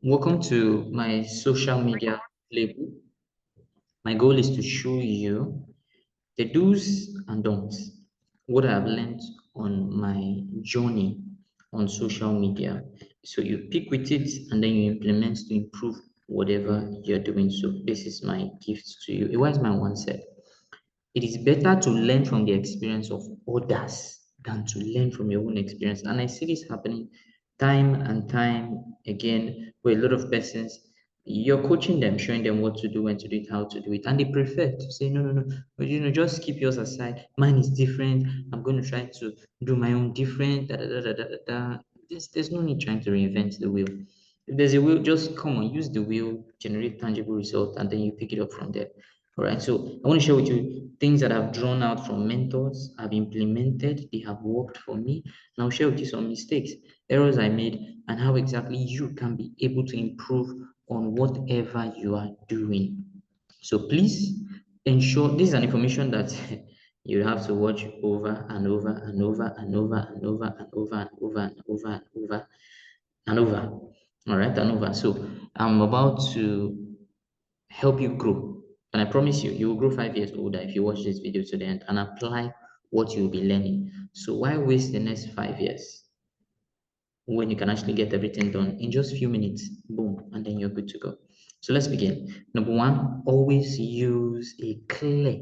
Welcome to my social media playbook. My goal is to show you the do's and don'ts, what I've learned on my journey on social media. So you pick with it and then you implement to improve whatever you're doing. So this is my gift to you. A wise man once said, it is better to learn from the experience of others than to learn from your own experience. And I see this happening time and time again where a lot of persons, you're coaching them, showing them what to do, when to do it, how to do it, and they prefer to say, no, no, no, but just keep yours aside. Mine is different. I'm going to try to do my own different. Da, da, da, da, da, da. Da. There's no need trying to reinvent the wheel. If there's a wheel, just come on, use the wheel, generate tangible result, and then you pick it up from there. All right. So I want to share with you things that I've drawn out from mentors, I've implemented, they have worked for me. And I'll share with you some mistakes, errors I made, and how exactly you can be able to improve on whatever you are doing. So please ensure this is an information that you have to watch over and over and over and over and over and over and over and over and over and over. All right, and over. So I'm about to help you grow. And I promise you, you will grow 5 years older if you watch this video to the end and apply what you'll be learning. So why waste the next 5 years when you can actually get everything done in just a few minutes? Boom, and then you're good to go. So let's begin. Number one, always use a clear.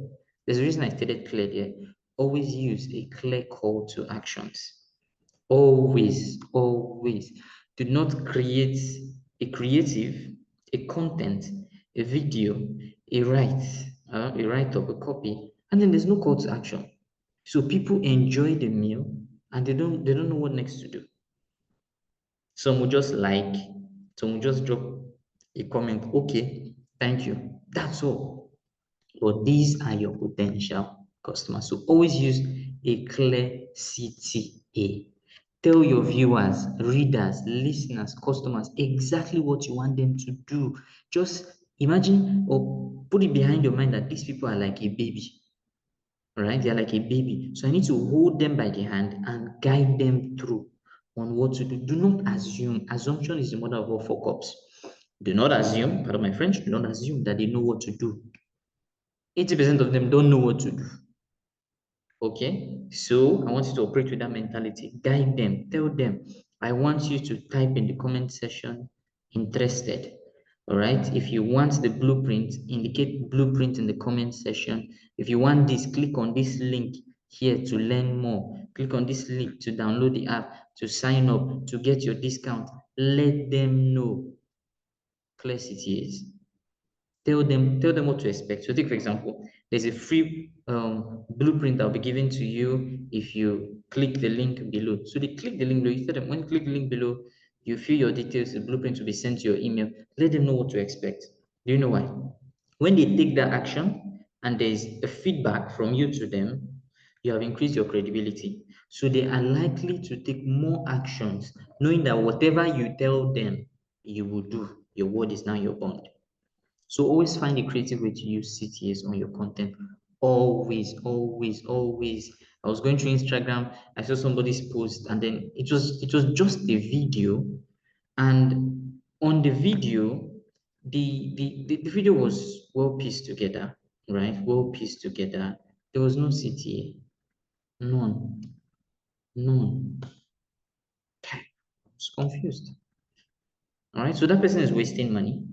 There's a reason I stated clear there. Always use a clear call to actions. Always, always. Do not create a creative, a content, a video, a write-up, a copy, and then there's no call to action. So people enjoy the meal and they don't know what next to do. Some will just like, some will just drop a comment, okay, thank you. That's all. But these are your potential customers. So always use a clear CTA. Tell your viewers, readers, listeners, customers exactly what you want them to do. Just imagine or put it behind your mind that these people are like a baby. All right, they're like a baby. So I need to hold them by the hand and guide them through on what to do. Do not assume. Assumption is the mother of all fuck ups. Do not assume, pardon my French, do not assume that they know what to do. 80% of them don't know what to do. Okay, so I want you to operate with that mentality. Guide them, tell them. I want you to type in the comment section interested. All right, if you want the blueprint, indicate blueprint in the comment section. If you want this, click on this link here to learn more. Click on this link to download the app, to sign up, to get your discount. Let them know. Clear CTAs. Tell them what to expect. So take for example, there's a free blueprint I'll be giving to you if you click the link below. So they click the link below. You tell them when you click the link below, you fill your details, the blueprint will be sent to your email. Let them know what to expect. Do you know why? When they take that action and there's a feedback from you to them, you have increased your credibility. So they are likely to take more actions, knowing that whatever you tell them, you will do. Your word is now your bond. So always find a creative way to use CTAs on your content. Always, always, always. I was going through Instagram, I saw somebody's post, and then it was just a video. And on the video, the video was well pieced together, right? Well pieced together. There was no CTA. None. None. I was confused. All right. So that person is wasting money,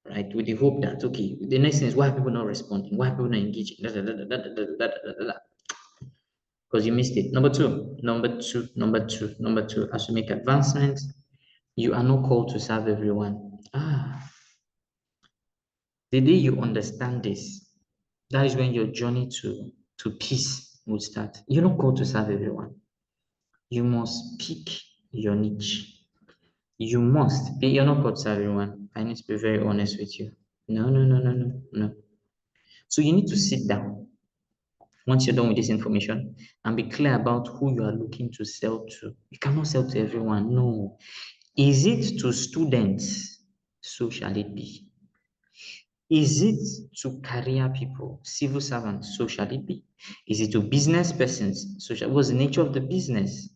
right? With the hope that okay, the next thing is why are people not responding? Why are people not engaging? Because you missed it. Number two. As you make advancements, you are not called to serve everyone. The day you understand this, that is when your journey to peace will start. You're not called to serve everyone. You must pick your niche. You must. You're not called to serve everyone. I need to be very honest with you. No, no, no, no, no, no. So you need to sit down once you're done with this information and be clear about who you are looking to sell to. You cannot sell to everyone. No. Is it to students? So shall it be. Is it to career people, civil servants? So shall it be. Is it to business persons? What's the nature of the business?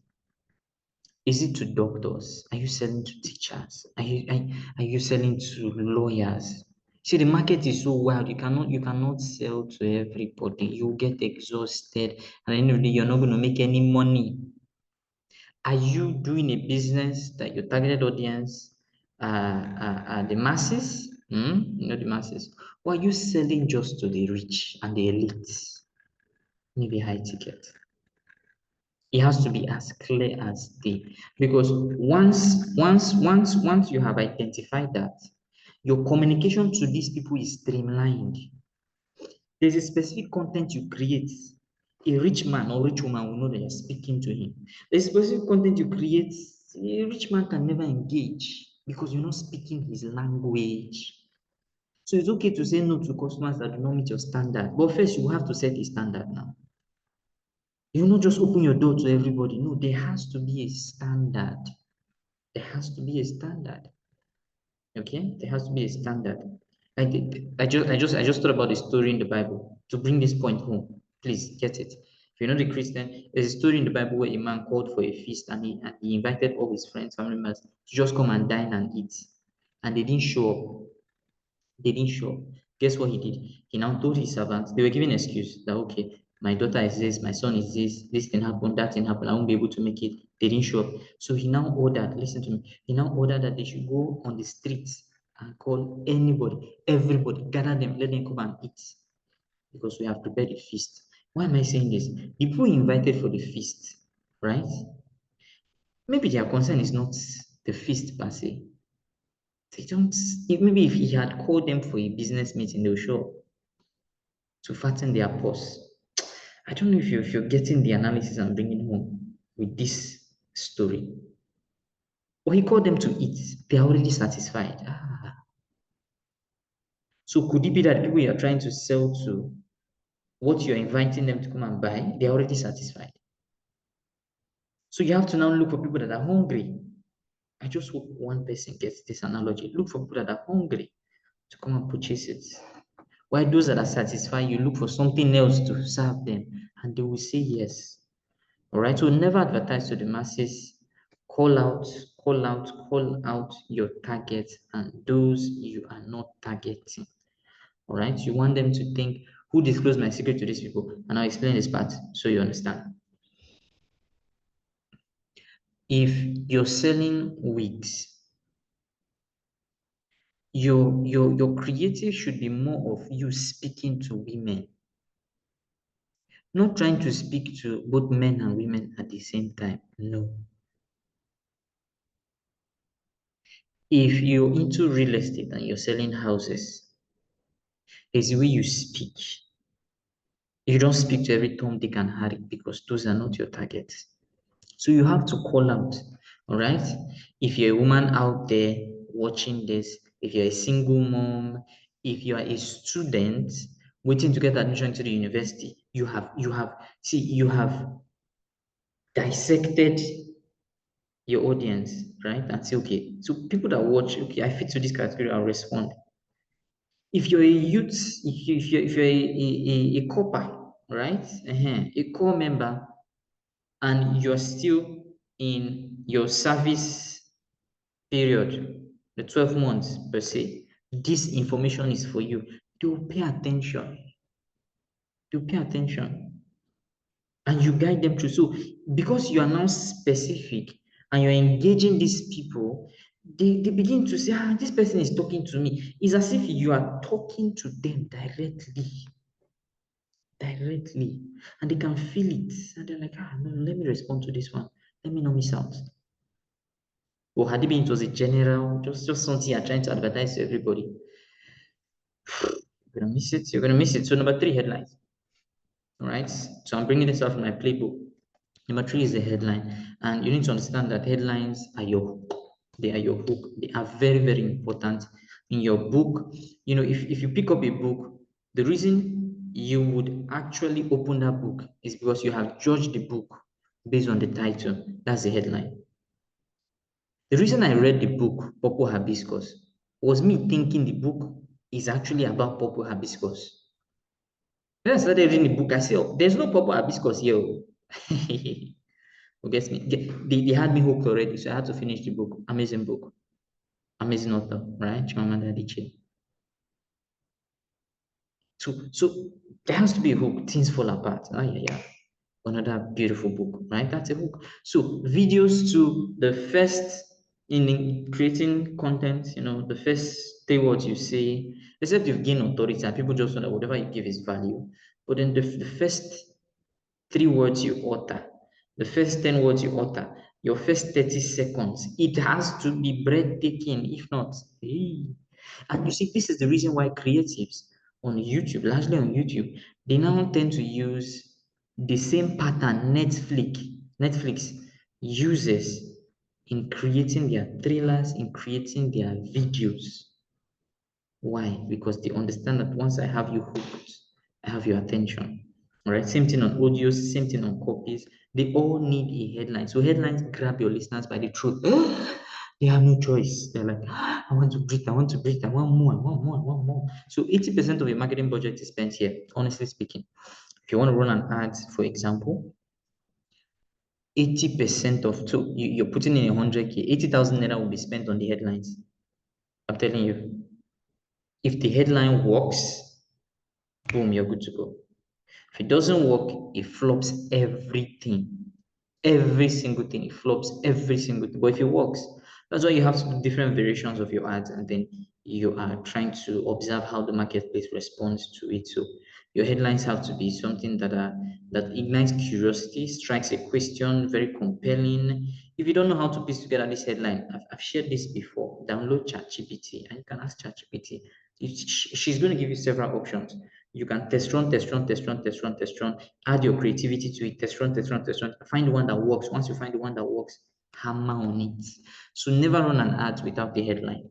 Is it to doctors? Are you selling to teachers? Are you selling to lawyers? See, the market is so wild. You cannot sell to everybody. You get exhausted, and at the end of the day, you're not going to make any money. Are you doing a business that your targeted audience are the masses? Not the masses. Or are you selling just to the rich and the elites? Maybe high ticket. It has to be as clear as day. Because once you have identified that, your communication to these people is streamlined. There's a specific content you create. A rich man or rich woman will know that you're speaking to him. There's specific content you create. A rich man can never engage because you're not speaking his language. So it's okay to say no to customers that do not meet your standard. But first, you have to set a standard now. You not just open your door to everybody. No, there has to be a standard. There has to be a standard. Okay, there has to be a standard. I just thought about the story in the Bible to bring this point home. Please get it. If you're not a Christian, there's a story in the Bible where a man called for a feast and he invited all his friends, family members to just come and dine and eat. And they didn't show up. They didn't show up. Guess what he did? He now told his servants, they were giving excuse that okay, my daughter is this, my son is this thing happened, that thing happened, I won't be able to make it. They didn't show up. So he now ordered, listen to me, he now ordered that they should go on the streets and call anybody, everybody, gather them, let them come and eat. Because we have prepared a feast. Why am I saying this? The people invited for the feast, right? Maybe their concern is not the feast per se. They don't, maybe if he had called them for a business meeting, they'll show up to fatten their purse. I don't know if you're getting the analysis I'm bringing home with this story. Or he called them to eat. They're already satisfied. So could it be that the people you're trying to sell to, what you're inviting them to come and buy, they're already satisfied? So you have to now look for people that are hungry. I just hope one person gets this analogy. Look for people that are hungry to come and purchase it. While those that are satisfied, you look for something else to serve them, and they will say yes. All right. So never advertise to the masses. Call out, call out, call out your targets and those you are not targeting. All right. You want them to think, who disclosed my secret to these people? And I'll explain this part so you understand. If you're selling wigs, your creative should be more of you speaking to women, not trying to speak to both men and women at the same time. No. If you're into real estate and you're selling houses, there's the way you speak. You don't speak to every Tom, Dick, and Harry because those are not your targets. So you have to call out, all right? If you're a woman out there watching this, if you're a single mom, if you are a student waiting to get admission to the university, you have dissected your audience, right? And say, okay, so people that watch, okay, I fit to this category, I'll respond. If you're a youth, if you're a copper, right? A core member, and you're still in your service period, the 12 months per se, this information is for you. Do pay attention. Do pay attention. And you guide them through. So because you are now specific and you're engaging these people, they begin to say, this person is talking to me. It's as if you are talking to them directly. Directly. And they can feel it. And they're like, no, let me respond to this one. Let me not miss out. Or had it been it was a general, just something you're trying to advertise to everybody. You're gonna miss it. You're gonna miss it. So number 3, headlines. All right. So I'm bringing this out from my playbook. Number 3 is the headline, and you need to understand that headlines are your hook. They are your hook. They are very, very important in your book. You know, if you pick up a book, the reason you would actually open that book is because you have judged the book based on the title. That's the headline. The reason I read the book Purple Hibiscus was me thinking the book is actually about purple hibiscus. When I started reading the book, I said, oh, there's no purple hibiscus here. Who gets me? They had me hooked already, so I had to finish the book. Amazing book. Amazing author, right? Chimamanda Adichie. So there has to be a hook. Things fall apart. Oh yeah, yeah. Another beautiful book, right? That's a hook. So videos to the first in creating content, the first three words you say, except you've gained authority and people just know that whatever you give is value. But then the first three words you utter, the first 10 words you utter, your first 30 seconds, it has to be breathtaking. If not, hey. And you see, this is the reason why creatives on YouTube, largely on YouTube, they now tend to use the same pattern Netflix uses in creating their trailers, in creating their videos. Why? Because they understand that once I have you hooked, I have your attention. All right. Same thing on audios, same thing on copies. They all need a headline. So headlines grab your listeners by the throat. They have no choice. They're like, I want to breathe, I want to breathe, I want more, I want more, I want more. So 80% of your marketing budget is spent here, honestly speaking. If you want to run an ad, for example, 80% of you're putting in 100K, 80,000 naira will be spent on the headlines. I'm telling you. If the headline works, boom, you're good to go. If it doesn't work, it flops everything. Every single thing. It flops every single thing. But if it works, that's why you have to do different variations of your ads, and then you are trying to observe how the marketplace responds to it. So your headlines have to be something that ignites curiosity, strikes a question, very compelling. If you don't know how to piece together this headline, I've shared this before. Download ChatGPT and you can ask ChatGPT. She's going to give you several options. You can test run, test run, test run, test run, test run, add your creativity to it, test run, test run, test run, find the one that works. Once you find the one that works, hammer on it. So never run an ad without the headline.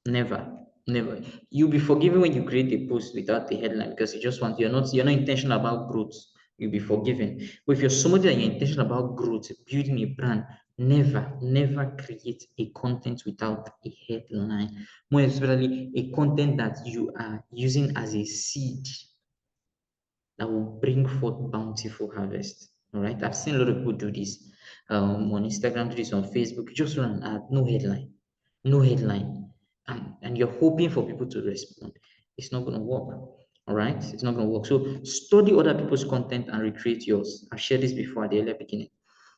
Never, never. You'll be forgiven when you create a post without the headline because you're not intentional about growth. You'll be forgiven. But if you're somebody that you're intentional about growth, building a brand, never create a content without a headline. More especially a content that you are using as a seed that will bring forth bountiful harvest. All right. I've seen a lot of people do this on Instagram, do this on Facebook. You just run an ad, no headline, no headline, and you're hoping for people to respond. It's not going to work. All right. It's not going to work. So study other people's content and recreate yours. I've shared this before at the earlier beginning.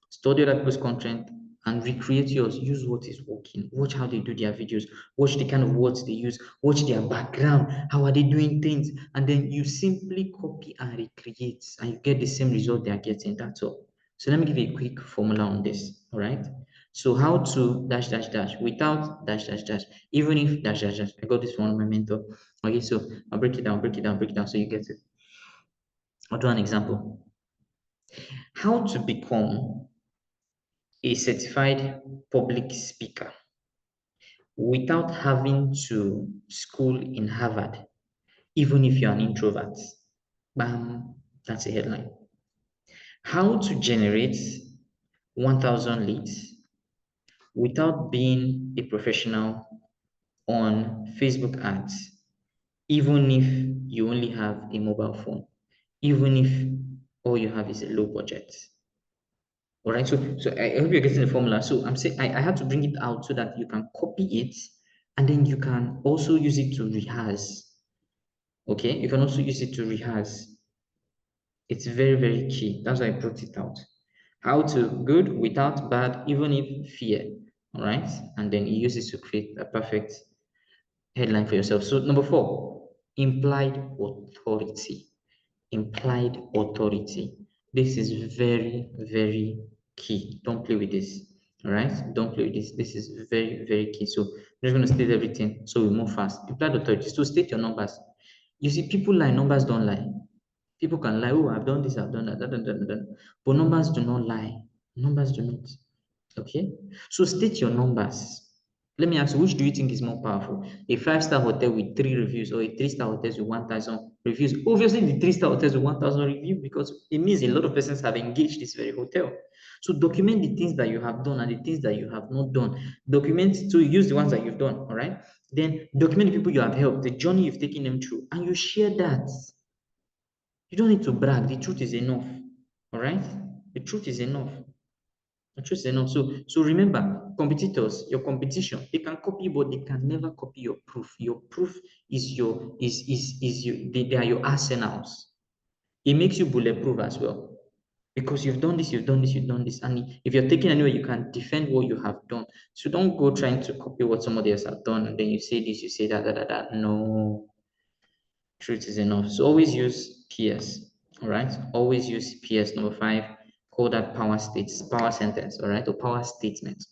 Study other people's content and recreate yours. Use what is working. Watch how they do their videos. Watch the kind of words they use. Watch their background. How are they doing things? And then you simply copy and recreate, and you get the same result they are getting. That's all. So let me give you a quick formula on this. All right. So how to dash dash dash without dash dash dash, even if dash dash dash. I got this from my mentor. Okay, so I'll break it down, break it down, break it down so you get it. I'll do an example. How to become a certified public speaker without having to school in Harvard, even if you're an introvert. Bam, that's a headline. How to generate 1,000 leads without being a professional on Facebook ads, even if you only have a mobile phone, even if all you have is a low budget. All right, so I hope you're getting the formula. So I'm saying I had to bring it out so that you can copy it and then you can also use it to rehearse. Okay, you can also use it to rehearse. It's very, very key. That's why I brought it out. How to good without bad, even if fear. All right, and then you use it to create a perfect headline for yourself. So number 4, implied authority. Implied authority. This is very, very key. Don't play with this. All right, don't play with this. This is very, very key. So I'm just going to state everything so we move fast. Implied authority. So state your numbers. You see, people lie, numbers don't lie. People can lie, oh, I've done this, I've done that, but numbers do not lie. Numbers do not. Okay? So state your numbers. Let me ask you, which do you think is more powerful? A five-star hotel with 3 reviews or a three-star hotel with 1,000 reviews? Obviously, the three-star hotels with 1,000 reviews because it means a lot of persons have engaged this very hotel. So document the things that you have done and the things that you have not done. Document, so use the ones that you've done, all right? Then document the people you have helped, the journey you've taken them through, and you share that. You don't need to brag. The truth is enough. All right? The truth is enough. The truth is enough. So remember, competitors, your competition, they can copy, but they can never copy your proof. Your proof is your they are your arsenals. It makes you bulletproof as well. Because you've done this, you've done this, you've done this. And if you're taking anywhere, you can defend what you have done. So don't go trying to copy what somebody else has done and then you say this, you say that, that, that, that. No, truth is enough. So always use PS. All right. Always use PS. Number 5, call that power states, power sentence. All right. Or power statement.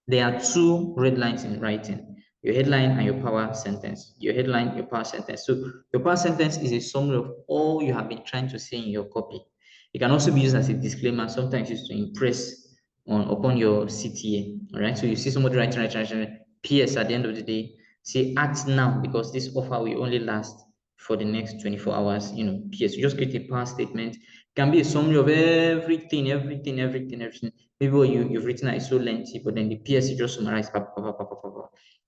There are two red lines in writing, your headline and your power sentence. Your headline, your power sentence. So your power sentence is a summary of all you have been trying to say in your copy. It can also be used as a disclaimer, sometimes used to impress upon your CTA. All right. So you see somebody writing, PS at the end of the day, say act now because this offer will only last for the next 24 hours. PS. You just create a power statement. It can be a summary of everything. Maybe what you've written is so lengthy, but then the PS you just summarize.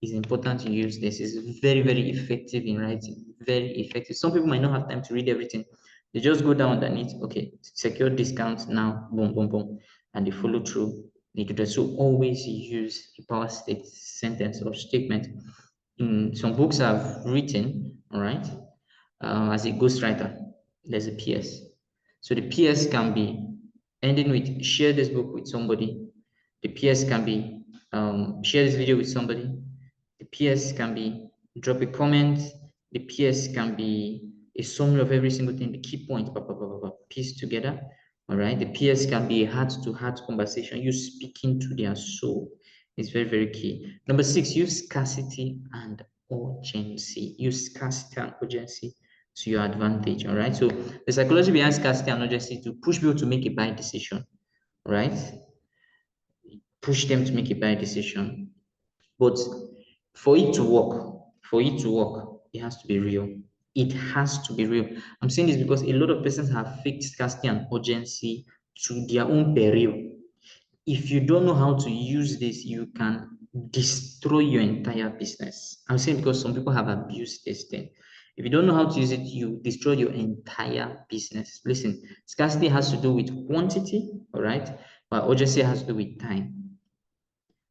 It's important to use this. It's very, very effective in writing. Very effective. Some people might not have time to read everything. They just go down underneath, okay, secure discounts now, boom, boom, boom, and they follow through. They do that. So always use a power state sentence or statement. In some books I've written, all right, as a ghostwriter, there's a PS. So the PS can be ending with share this book with somebody. The PS can be share this video with somebody. The PS can be drop a comment. The PS can be a summary of every single thing, the key point, piece together. All right. The PS can be a heart-to-heart conversation, you speaking to their soul. It's very, very key. Number 6, use scarcity and urgency. Use scarcity and urgency to your advantage. All right. So the psychology behind scarcity and urgency is to push people to make a buy decision. Right. Push them to make a buy decision. But for it to work, it has to be real. It has to be real. I'm saying this because a lot of persons have fake scarcity and urgency to their own peril. If you don't know how to use this, you can destroy your entire business. I'm saying because some people have abused this thing. If you don't know how to use it, you destroy your entire business. Listen, scarcity has to do with quantity, all right? But urgency has to do with time.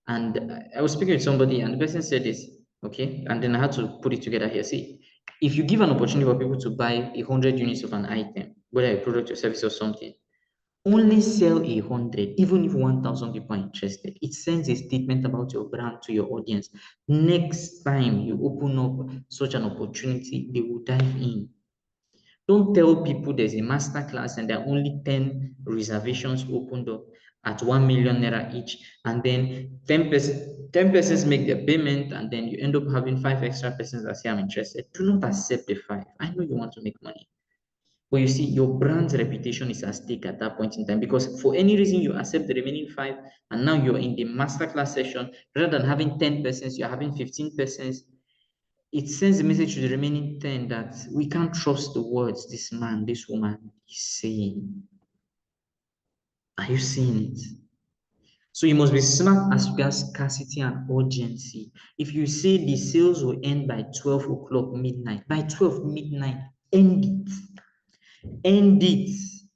And I was speaking with somebody, and the person said this, okay? And then I had to put it together here. See, if you give an opportunity for people to buy 100 units of an item, whether a product or service or something, only sell 100, even if 1,000 people are interested. It sends a statement about your brand to your audience. Next time you open up such an opportunity, they will dive in. Don't tell people there's a master class and there are only 10 reservations opened up at 1 million naira each, and then 10 persons make their payment, and then you end up having 5 extra persons that say, I'm interested. Do not accept the 5. I know you want to make money. But you see, your brand's reputation is at stake at that point in time because for any reason you accept the remaining 5 and now you're in the masterclass session, rather than having 10 persons, you're having 15 persons. It sends a message to the remaining 10 that we can't trust the words this man, this woman is saying. Are you seeing it? So you must be smart as regards scarcity and urgency. If you say the sales will end by 12 o'clock midnight, by 12 midnight, end it. End it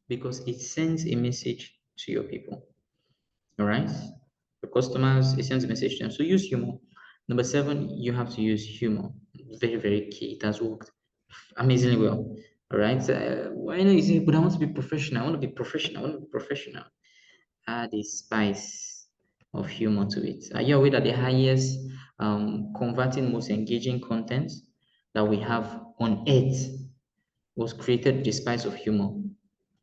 because it sends a message to your people. All right? Your customers, it sends a message to them. So use humor. Number 7, you have to use humor. Very, very key. It has worked amazingly well. All right. I know you say, but I want to be professional. I want to be professional. I want to be professional. Add a spice of humor to it. Are you aware that the highest converting, most engaging content that we have on earth was created with the spice of humor?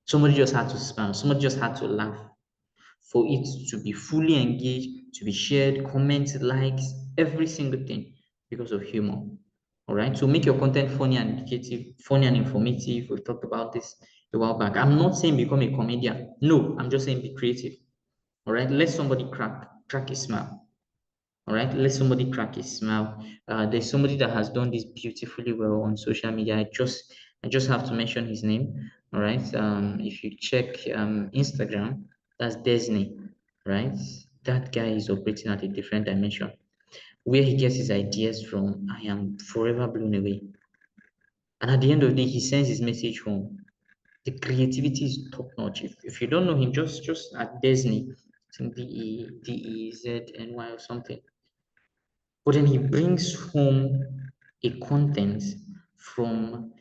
Somebody just had to smile. Somebody just had to laugh for it to be fully engaged, to be shared, comments, likes, every single thing because of humor. All right. So make your content funny and educative, funny and informative. We've talked about this a while back. I'm not saying become a comedian. No, I'm just saying be creative. All right. Let somebody crack a smile. All right. Let somebody crack a smile. There's somebody that has done this beautifully well on social media. I just have to mention his name. All right. If you check Instagram, that's Disney, right? That guy is operating at a different dimension. Where he gets his ideas from, I am forever blown away. And at the end of the day, he sends his message home. The creativity is top notch. If you don't know him, just at Disney, think DEZNY or something. But then he brings home a content from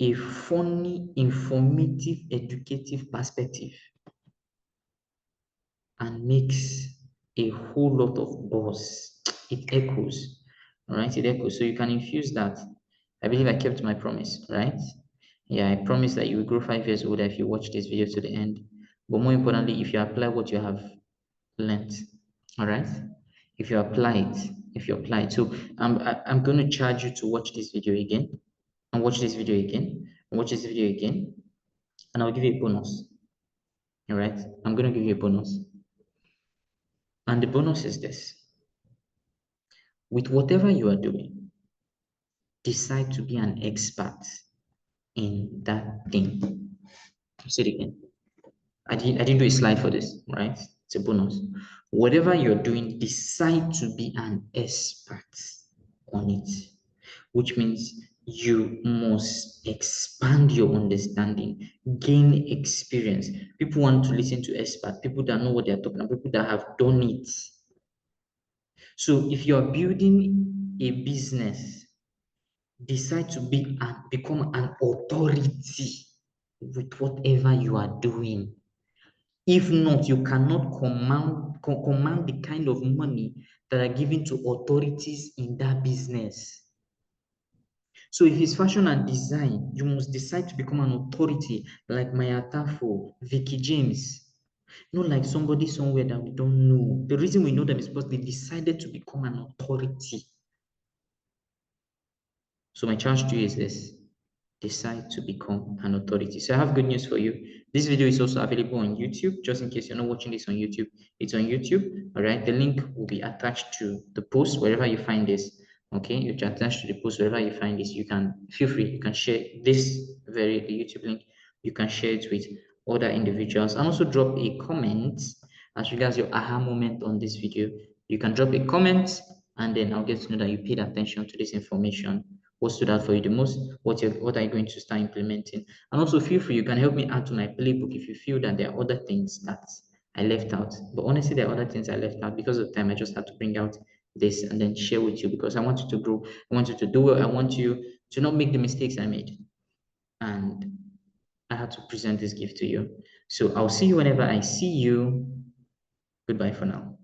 a funny, informative, educative perspective and makes a whole lot of buzz. It echoes, all right? It echoes. So you can infuse that. I believe I kept my promise, right? Yeah, I promise that you will grow 5 years older if you watch this video to the end. But more importantly, if you apply what you have learned, all right? If you apply it, if you apply it. So I'm going to charge you to watch this video again and watch this video again and watch this video again, and I'll give you a bonus. All right? I'm going to give you a bonus. And the bonus is this: with whatever you are doing, decide to be an expert in that thing. Say it again. I didn't do a slide for this, right? It's a bonus. Whatever you're doing, decide to be an expert on it, which means you must expand your understanding, gain experience. People want to listen to experts, people that know what they're talking about, people that have done it. So if you're building a business, decide to become an authority with whatever you are doing. If not, you cannot command the kind of money that are given to authorities in that business. So if it's fashion and design, you must decide to become an authority like Maya Tafo, Vicky James. Not like somebody somewhere that we don't know. The reason we know them is because they decided to become an authority. So my challenge to you is this: decide to become an authority. So I have good news for you. This video is also available on YouTube, just in case you're not watching this on YouTube. It's on YouTube, all right? The link will be attached to the post wherever you find this, okay? You can attach to the post wherever you find this. You can feel free, you can share this the YouTube link. You can share it with other individuals, and also drop a comment as regards your aha moment on this video. You can drop a comment, and then I'll get to know that you paid attention to this information. What stood out for you the most? What are you going to start implementing? And also feel free, you can help me add to my playbook if you feel that there are other things that I left out. But honestly, there are other things I left out because of time. I just had to bring out this and then share with you because I want you to grow. I want you to do well. I want you to not make the mistakes I made. And I had to present this gift to you. So I'll see you whenever I see you. Goodbye for now.